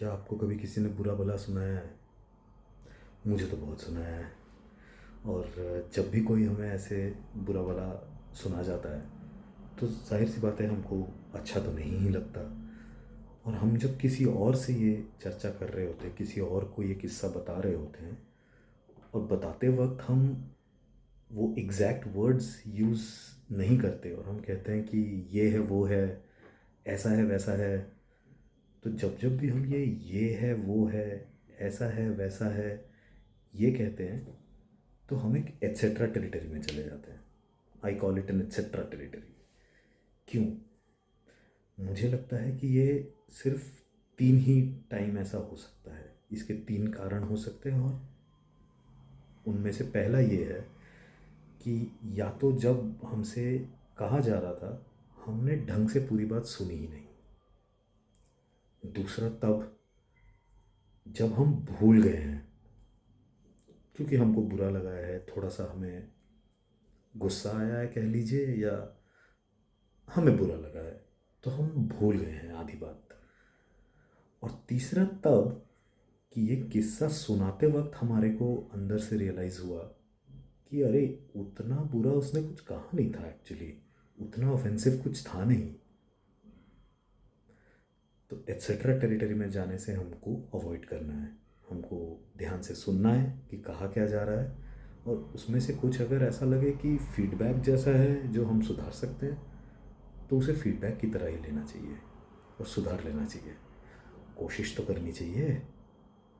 क्या आपको कभी किसी ने बुरा भला सुनाया है? मुझे तो बहुत सुनाया है। और जब भी कोई हमें ऐसे बुरा भला सुना जाता है तो जाहिर सी बात है हमको अच्छा तो नहीं ही लगता। और हम जब किसी और से ये चर्चा कर रहे होते हैं, किसी और को ये किस्सा बता रहे होते हैं, और बताते वक्त हम वो एग्जैक्ट वर्ड्स यूज़ नहीं करते और हम कहते हैं कि ये है वो है, ऐसा है वैसा है। तो जब जब भी हम ये है वो है, ऐसा है वैसा है, ये कहते हैं, तो हम एक एट्सेट्रा टेरिटरी में चले जाते हैं। I call it an etcetera territory. क्यों? मुझे लगता है कि ये सिर्फ तीन ही टाइम ऐसा हो सकता है। इसके तीन कारण हो सकते हैं, और उनमें से पहला ये है कि या तो जब हमसे कहा जा रहा था हमने ढंग से पूरी बात सुनी ही नहीं। दूसरा तब जब हम भूल गए हैं, क्योंकि हमको बुरा लगा है, थोड़ा सा हमें गुस्सा आया है कह लीजिए, या हमें बुरा लगा है, तो हम भूल गए हैं आधी बात। और तीसरा तब कि ये किस्सा सुनाते वक्त हमारे को अंदर से रियलाइज़ हुआ कि अरे उतना बुरा उसने कुछ कहा नहीं था, एक्चुअली उतना ऑफेंसिव कुछ था नहीं। तो एट्सेट्रा टेरिटरी में जाने से हमको अवॉइड करना है। हमको ध्यान से सुनना है कि कहा क्या जा रहा है, और उसमें से कुछ अगर ऐसा लगे कि फीडबैक जैसा है जो हम सुधार सकते हैं, तो उसे फीडबैक की तरह ही लेना चाहिए और सुधार लेना चाहिए। कोशिश तो करनी चाहिए।